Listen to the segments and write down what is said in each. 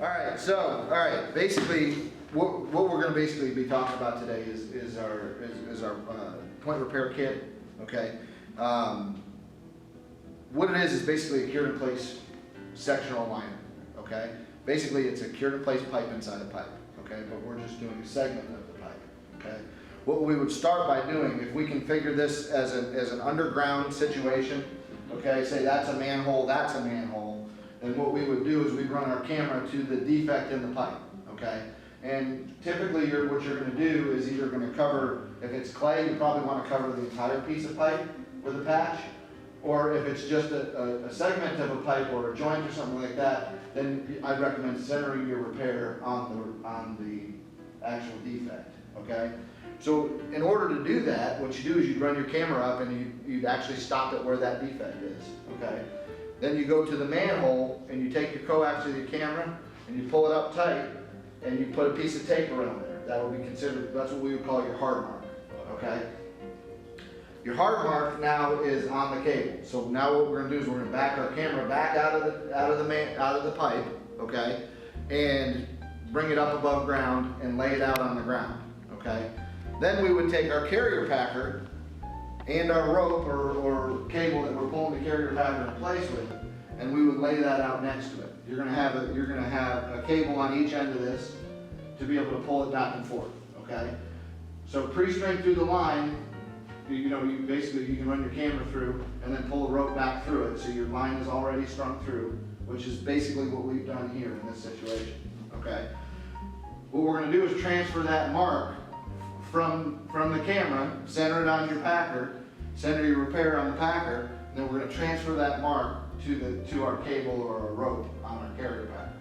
All right, basically, what we're going to basically be talking about today is our point repair kit, okay? What it is basically a cured in place sectional liner, okay? Basically, it's a cured in place pipe inside a pipe, okay? But we're just doing a segment of the pipe, okay? What we would start by doing, if we configure this as an underground situation, okay, say that's a manhole, then what we would do is we'd run our camera to the defect in the pipe, okay? And typically what you're gonna do is either gonna cover, if it's clay, you probably wanna cover the entire piece of pipe with a patch, or if it's just a segment of a pipe or a joint or something like that, then I'd recommend centering your repair on the actual defect, okay? So in order to do that, what you do is you'd run your camera up and you'd actually stop it where that defect is, okay? Then you go to the manhole and you take your coax of your camera and you pull it up tight and you put a piece of tape around there. That would be considered, that's what we would call your hard mark, okay? Your hard mark now is on the cable. So now what we're gonna do is we're gonna back our camera back out of the pipe, okay? And bring it up above ground and lay it out on the ground, okay? Then we would take our carrier packer and our rope or cable that we're pulling the carrier packer in place with, and we would lay that out next to it. You're gonna have a cable on each end of this to be able to pull it back and forth, okay? So pre-string through the line, you can run your camera through and then pull a rope back through it, so your line is already strung through, which is basically what we've done here in this situation, okay? What we're gonna do is transfer that mark from the camera, center it on your packer, center your repair on the packer, and then we're going to transfer that mark to our cable or a rope on our carrier packer.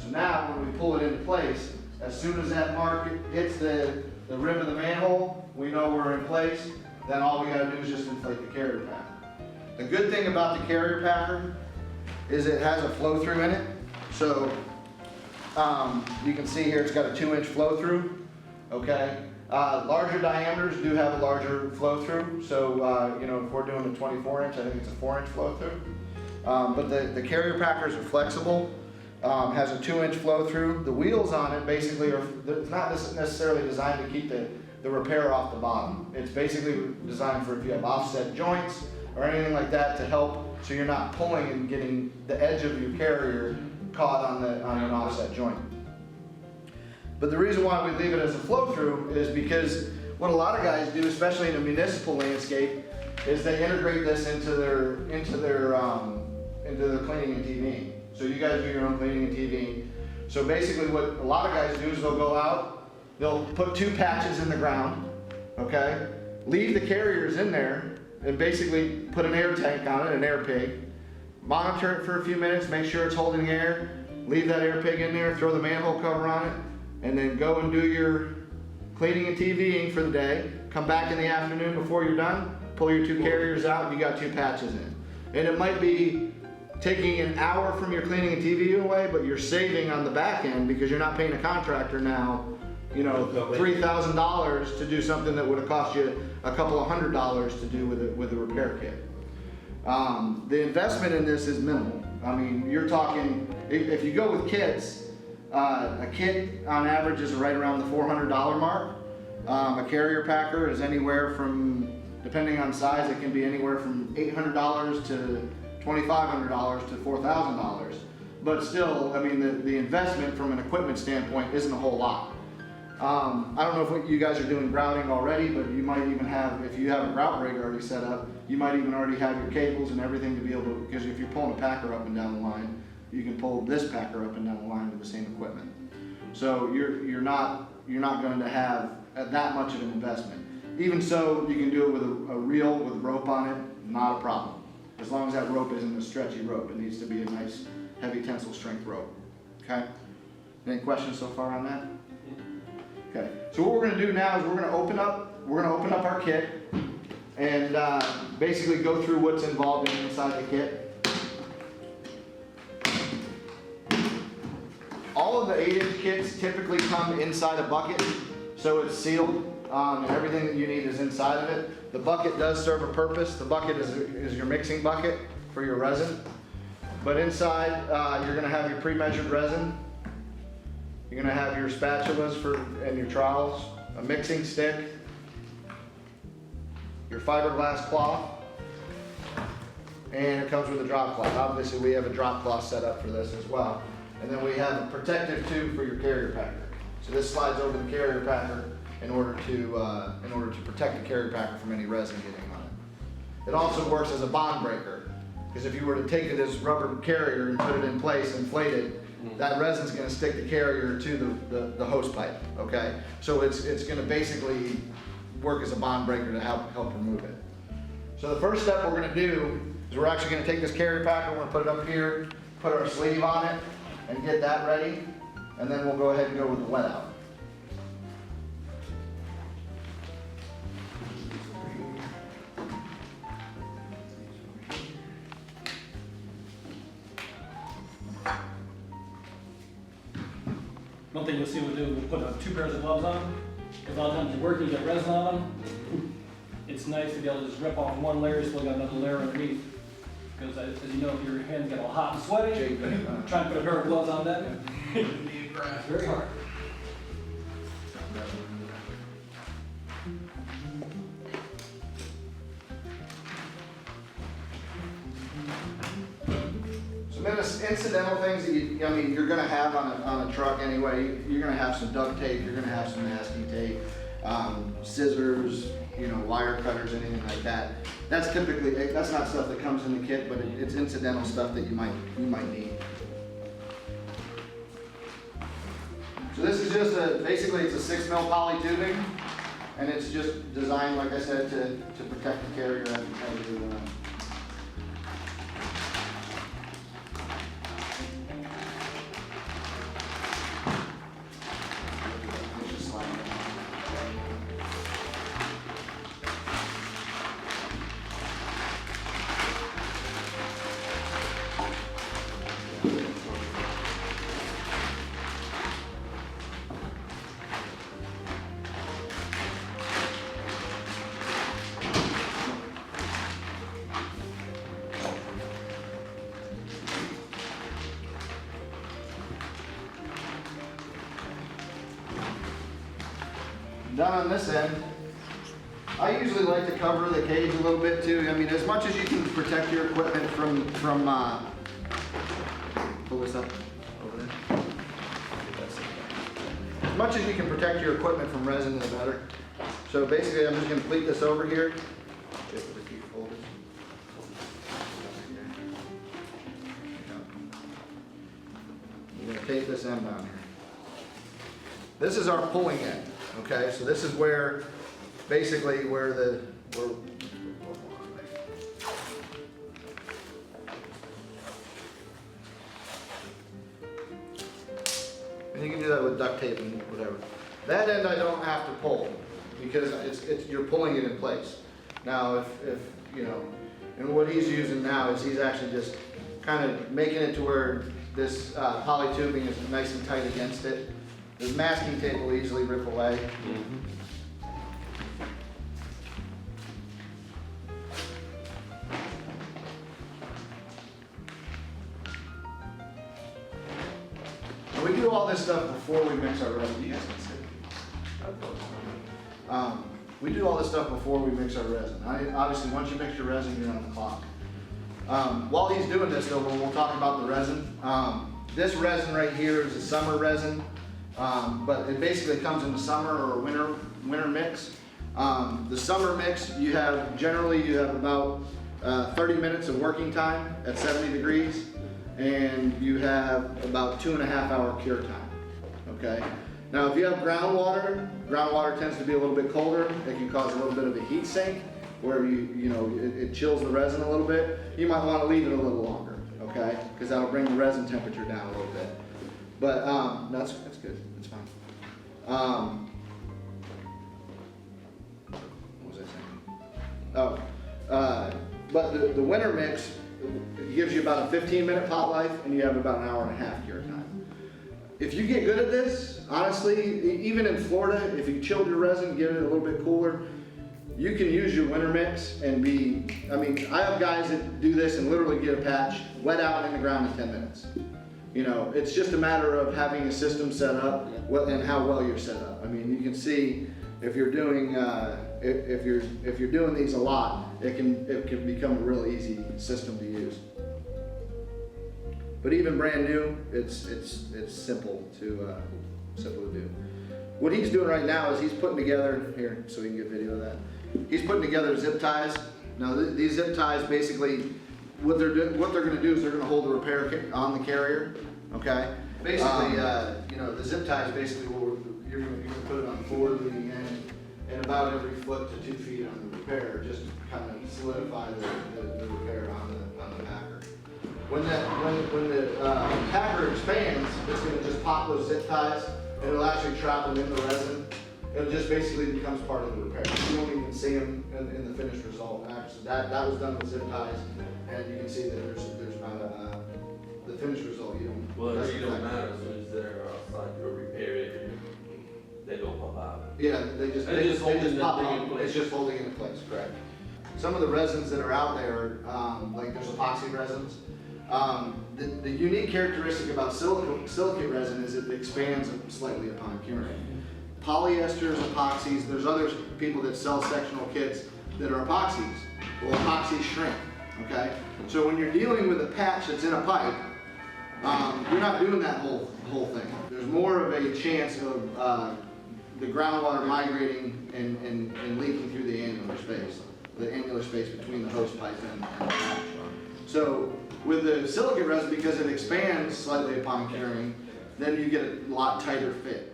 So now when we pull it into place, as soon as that mark hits the rim of the manhole, we know we're in place. Then all we got to do is just inflate the carrier packer. The good thing about the carrier packer is it has a flow through in it. So you can see here it's got a 2-inch flow through, okay? Larger diameters do have a larger flow through, so if we're doing a 24-inch, I think it's a 4-inch flow through. But the carrier packers are flexible, has a 2-inch flow through. The wheels on it basically it's not necessarily designed to keep the repair off the bottom. It's basically designed for if you have offset joints or anything like that to help so you're not pulling and getting the edge of your carrier caught on an offset joint. But the reason why we leave it as a flow-through is because what a lot of guys do, especially in a municipal landscape, is they integrate this into their cleaning and TVing. So you guys do your own cleaning and TVing. So basically what a lot of guys do is they'll go out, they'll put 2 patches in the ground, okay? Leave the carriers in there and basically put an air tank on it, an air pig. Monitor it for a few minutes, make sure it's holding air. Leave that air pig in there, throw the manhole cover on it, and then go and do your cleaning and TVing for the day. Come back in the afternoon before you're done, pull your 2 carriers out, and you got 2 patches in. And it might be taking an hour from your cleaning and TVing away, but you're saving on the back end because you're not paying a contractor now, $3,000 to do something that would have cost you a couple of $100s to do with a repair kit. The investment in this is minimal. I mean, you're talking, if you go with kits, a kit on average is right around the $400 mark. A carrier packer is anywhere from, depending on size, it can be anywhere from $800 to $2,500 to $4,000. But still, I mean, the investment from an equipment standpoint isn't a whole lot. I don't know if you guys are doing grouting already, but you might even have, if you have a grout rig already set up, you might even already have your cables and everything to be able to, because if you're pulling a packer up and down the line, you can pull this packer up and down the line with the same equipment. So you're not going to have that much of an investment. Even so, you can do it with a reel with rope on it, not a problem. As long as that rope isn't a stretchy rope, it needs to be a nice heavy tensile strength rope. Okay? Any questions so far on that? Okay. So what we're going to do now is we're going to open up our kit and basically go through what's involved inside the kit. All of the 8-inch kits typically come inside a bucket, so it's sealed, and everything that you need is inside of it. The bucket does serve a purpose. The bucket is your mixing bucket for your resin. But inside, you're going to have your pre-measured resin, You're gonna have your spatulas and your trowels, a mixing stick, your fiberglass cloth, and it comes with a drop cloth. Obviously, we have a drop cloth set up for this as well. And then we have a protective tube for your carrier packer. So this slides over the carrier packer in order to protect the carrier packer from any resin getting on it. It also works as a bond breaker, because if you were to take this rubber carrier and put it in place, inflate it, that resin's going to stick the carrier to the hose pipe. Okay, so it's going to basically work as a bond breaker to help remove it. So the first step we're going to do is we're actually going to take this carrier packer, we're going to put it up here, put our sleeve on it, and get that ready, and then we'll go ahead and go with the wet out. One thing you'll see we'll do, we'll put 2 pairs of gloves on. Because a lot of times you're working, you get resin on them. It's nice to be able to just rip off one layer, you still got another layer underneath. Because as you know, if your hands get all hot and sweaty, trying to put a pair of gloves on that, it's very hard. Incidental things that you're going to have on a truck anyway. You're going to have some duct tape, you're going to have some masking tape, scissors, wire cutters, anything like that. That's not stuff that comes in the kit, but it's incidental stuff that you might need. So this is just basically it's a 6 mil poly tubing, and it's just designed, like I said, to protect the carrier as you done on this end. I usually like to cover the cage a little bit too. I mean, as much as you can protect your equipment from pull this up over there. As much as you can protect your equipment from resin, the better. So basically, I'm just going to pleat this over here. I'm going to tape this end on here. This is our pulling end. Okay, so this is where, basically, and you can do that with duct tape and whatever. That end I don't have to pull because you're pulling it in place. Now, if and what he's using now is he's actually just kind of making it to where this poly tubing is nice and tight against it. The masking tape will easily rip away. We do all this stuff before we mix our resin. You guys can sit. We do all this stuff before we mix our resin. Obviously, once you mix your resin, you're on the clock. While he's doing this, though, we'll talk about the resin. This resin right here is a summer resin. But it basically comes in the summer or winter mix. The summer mix, generally you have about 30 minutes of working time at 70 degrees, and you have about 2.5 hour cure time. Okay. Now, if you have groundwater tends to be a little bit colder. It can cause a little bit of a heat sink, where it chills the resin a little bit. You might want to leave it a little longer, okay? Because that'll bring the resin temperature down a little bit. But that's good. It's fine. What was I saying? But the winter mix gives you about a 15-minute pot life, and you have about an hour and a half cure time. If you get good at this, honestly, even in Florida, if you chilled your resin, get it a little bit cooler, you can use your winter mix and I have guys that do this and literally get a patch wet out in the ground in 10 minutes. You know, it's just a matter of having a system set up and how well you're set up. I mean, you can see if you're doing if you're doing these a lot, it can become a real easy system to use. But even brand new, it's simple to do. What he's doing right now is he's putting together here, so we can get video of that. He's putting together zip ties. Now these zip ties basically, what they're going to do is they're going to hold the repair on the carrier. Okay. Basically, you know, the zip ties basically you're going to put it on the forward leading end and about every foot to 2 feet on the repair, just to kind of solidify the repair on the packer. When the packer expands, it's going to just pop those zip ties and it'll actually trap them in the resin. It just basically becomes part of the repair. You won't even see them in the finished result. Actually, that was done with zip ties, and you can see that there's not the finished result. You don't. Well, it really don't matter. So is there like a repair it? They don't pop out. Yeah, they just pop out. It's just holding it in place. Correct. Some of the resins that are out there, like there's epoxy resins. The unique characteristic about silicate resin is it expands slightly upon curing. Polyesters, epoxies, there's other people that sell sectional kits that are epoxies. Well, epoxies shrink, okay? So when you're dealing with a patch that's in a pipe, you're not doing that whole thing. There's more of a chance of the groundwater migrating and leaking through the annular space between the hose pipe and the patch. So with the silicate resin, because it expands slightly upon curing, then you get a lot tighter fit.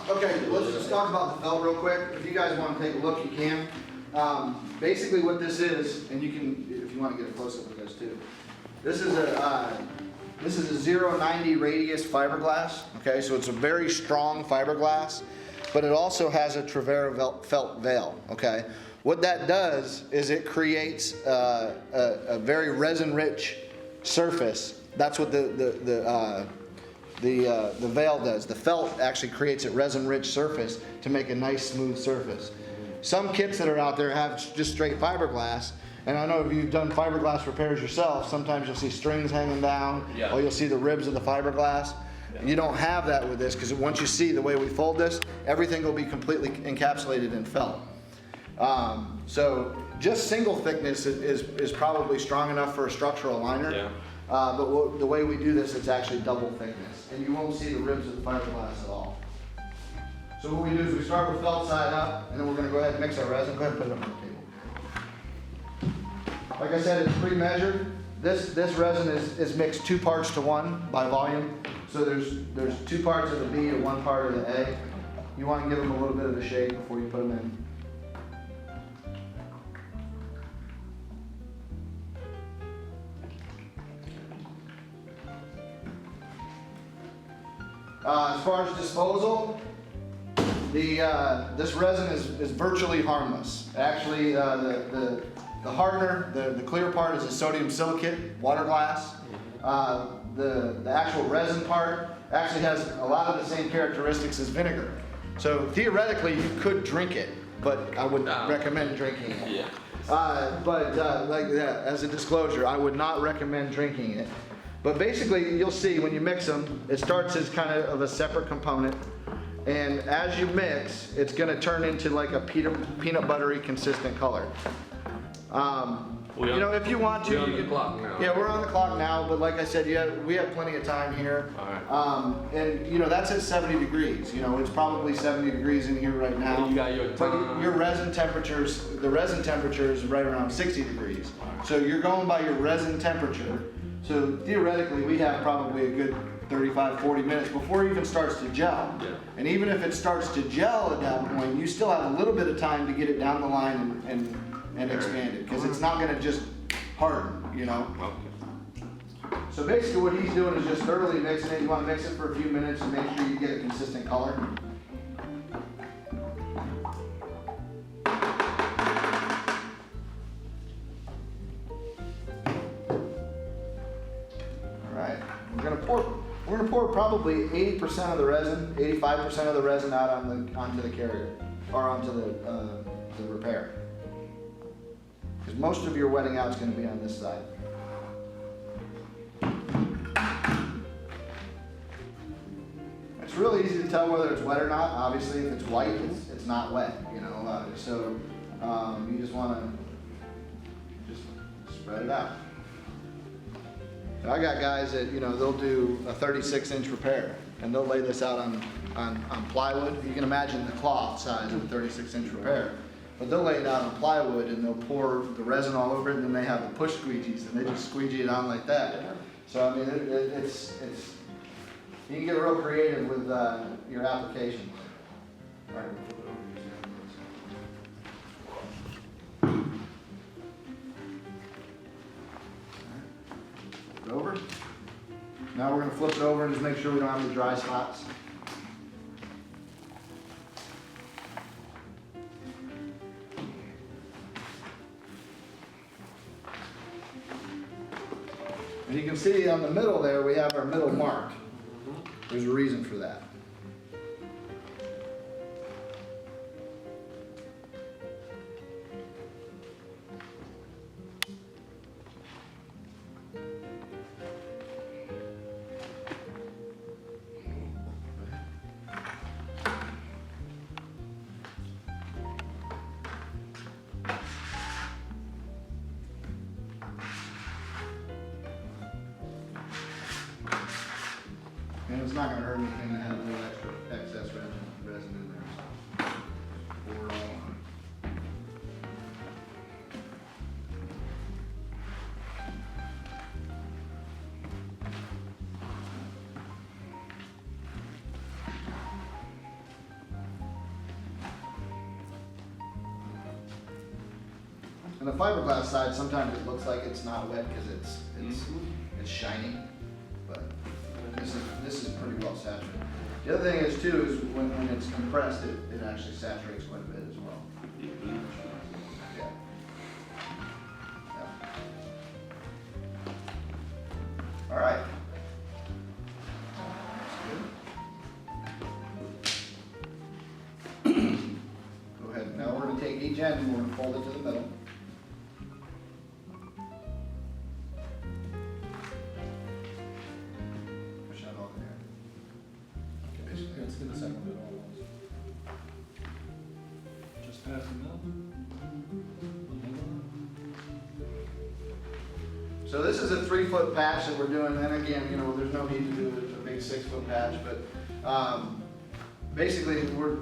Okay, let's just talk about the felt real quick. If you guys want to take a look, you can. Basically what this is, and you can, if you want to get a close-up of this too. This is a 0.90 radius fiberglass. Okay, so it's a very strong fiberglass, but it also has a Trevera felt veil. Okay, what that does is it creates a very resin-rich surface. That's what the veil does. The felt actually creates a resin-rich surface to make a nice smooth surface. Some kits that are out there have just straight fiberglass, and I know if you've done fiberglass repairs yourself, sometimes you'll see strings hanging down, or you'll see the ribs of the fiberglass. You don't have that with this, because once you see the way we fold this, everything will be completely encapsulated in felt. So just single thickness is probably strong enough for a structural liner. Yeah. But the way we do this, it's actually double thickness, and you won't see the ribs of the fiberglass at all. So what we do is we start with felt side up, and then we're going to go ahead and mix our resin. Go ahead and put it on the table. Like I said, it's pre-measured. This resin is mixed 2 parts to 1 by volume. So there's 2 parts of the B and 1 part of the A. You want to give them a little bit of a shake before you put them in. As far as disposal, this resin is virtually harmless. Actually, the hardener, the clear part is a sodium silicate water glass. The actual resin part actually has a lot of the same characteristics as vinegar. So theoretically, you could drink it, but I wouldn't recommend drinking it. Yeah. Like that, as a disclosure, I would not recommend drinking it. But basically, you'll see when you mix them, it starts as kind of a separate component. And as you mix, it's going to turn into like a peanut buttery consistent color. You know, if you want to, we're on the clock now. Yeah, we're on the clock now, but like I said, we have plenty of time here. All right. And you know, that's at 70 degrees. You know, it's probably 70 degrees in here right now. You got your But time. your resin temperatures, the resin temperature is right around 60 degrees. So you're going by your resin temperature. So theoretically, we have probably a good 35, 40 minutes before it even starts to gel. Yeah. And even if it starts to gel at that point, you still have a little bit of time to get it down the line and expand it, because it's not going to just harden, you know. Okay. So basically what he's doing is just thoroughly mixing it. You want to mix it for a few minutes and make sure you get a consistent color. We're gonna pour probably 80% of the resin, 85% of the resin out onto the carrier, or onto the repair. Because most of your wetting out is gonna be on this side. really easy to tell whether it's wet or not. Obviously, if it's white, it's not wet, you know, so you just wanna just spread it out. So I got guys that, you know, they'll do a 36-inch repair, and they'll lay this out on plywood. You can imagine the cloth size of a 36-inch repair. But they'll lay it out on plywood, and they'll pour the resin all over it, and then they have the push squeegees, and they just squeegee it on like that. So I mean, it's you can get real creative with your applications. All right, we'll flip it over. Flip it over. Now we're going to flip it over and just make sure we don't have any dry spots. And you can see on the middle there, we have our middle marked. There's a reason for that. And it's not going to hurt anything to have a little extra excess resin in there. So pour it all on. And the fiberglass side, sometimes it looks like it's not wet because it's shiny, but this is pretty well saturated. The other thing is too is when it's compressed, it actually saturates quite a bit as well. Yeah. Yeah. All right. Go ahead. Now we're going to take each end and we're going to fold it to the middle. Let's get the second bit almost. Just past the middle. So this is a 3-foot patch that we're doing, and again, you know, there's no need to do a big 6-foot patch, but basically we're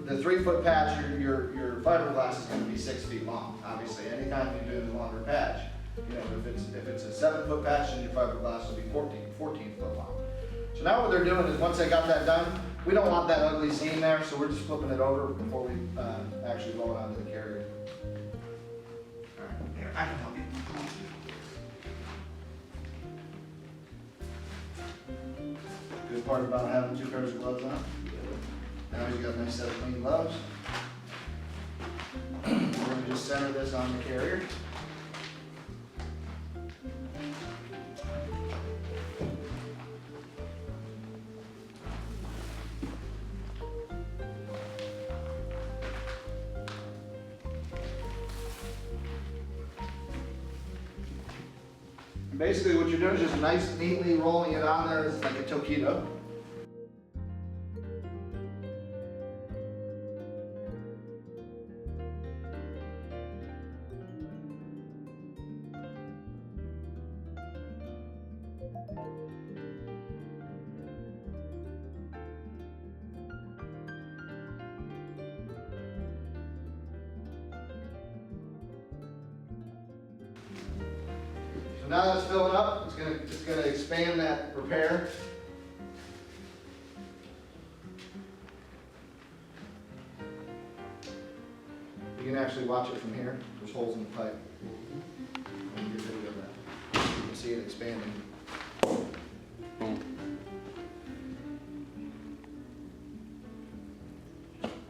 the 3-foot patch, your fiberglass is going to be 6 feet long. Obviously, anytime you do the longer patch, you know, if it's a 7-foot patch, then your fiberglass will be 14 foot long. So now what they're doing is once they got that done, we don't want that ugly seam there, so we're just flipping it over before we actually roll it onto the carrier. All right, here, I can help you. Good part about having 2 pairs of gloves on. Now you've got a nice set of clean gloves. We're going to just center this on the carrier. Basically what you're doing is just nice, neatly rolling it on there like a toquito. Now that's filling up, it's gonna expand that repair. You can actually watch it from here. There's holes in the pipe. Let me get video of that. You can see it expanding.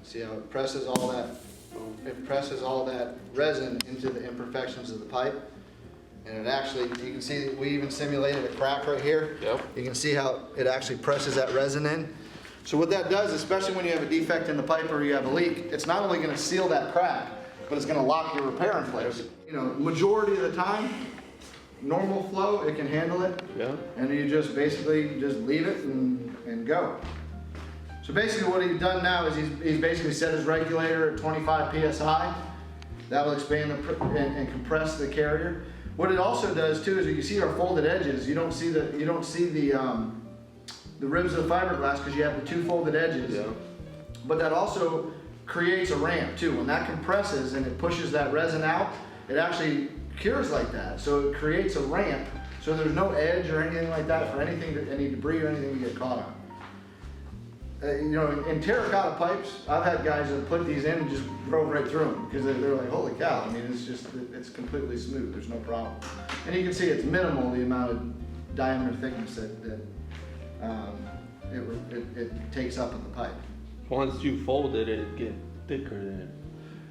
See how it presses all that? It presses all that resin into the imperfections of the pipe. And it actually, you can see we even simulated a crack right here. Yep. You can see how it actually presses that resin in. So what that does, especially when you have a defect in the pipe or you have a leak, it's not only going to seal that crack, but it's going to lock your repair in place. You know, majority of the time, normal flow, it can handle it. Yeah. And you just basically just leave it and go. So basically what he's done now is he's basically set his regulator at 25 PSI. That'll expand and compress the carrier. What it also does too is you see our folded edges. You don't see the ribs of the fiberglass because you have the two folded edges. Yeah. But that also creates a ramp too. When that compresses and it pushes that resin out, it actually cures like that. So it creates a ramp so there's no edge or anything like that for any debris or anything to get caught on. You know, in terracotta pipes, I've had guys that put these in and just drove right through them because they're like, holy cow, I mean, it's completely smooth, there's no problem. And you can see it's minimal, the amount of diameter thickness that it takes up in the pipe. Once you fold it, it gets thicker then.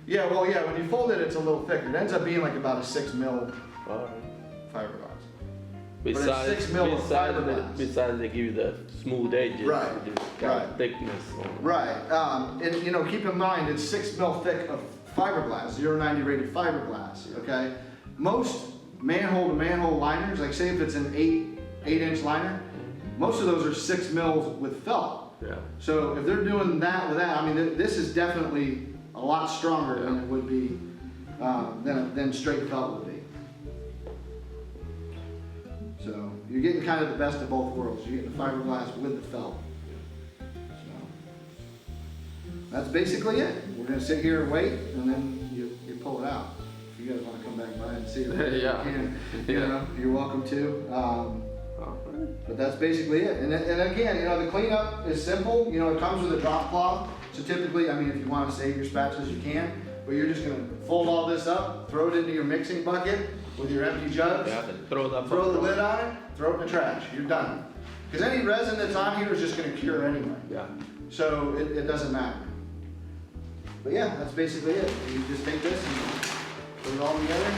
Yeah, well, yeah, when you fold it, it's a little thicker. It ends up being like about a 6 mil fiberglass. Besides, 6 mil of fiberglass. Besides they give you the smooth edges, Right, it just got right. thickness on it. Right, and you know, keep in mind, it's 6 mil thick of fiberglass, 090 rated fiberglass, okay? Most manhole to manhole liners, like say if it's an 8-inch liner, most of those are 6 mils with felt. Yeah. So if they're doing that with that, I mean, this is definitely a lot stronger than it would be, than straight felt would be. So you're getting kind of the best of both worlds. You're getting the fiberglass with the felt. So that's basically it. We're gonna sit here and wait, and then you pull it out. If you guys want to come back by and see it, Yeah. you can. You know, you're welcome to. But that's basically it. And again, you know, the cleanup is simple. You know, it comes with a drop cloth. So typically, I mean, if you want to save your spatulas, you can. But you're just gonna fold all this up, throw it into your mixing bucket with your empty jugs. Yeah, then throw Throw the lid on it, throw it in the trash, you're done. Because any resin that's on here is just gonna cure anyway. Yeah. So it doesn't matter. But yeah, that's basically it. You just take this and put it all together,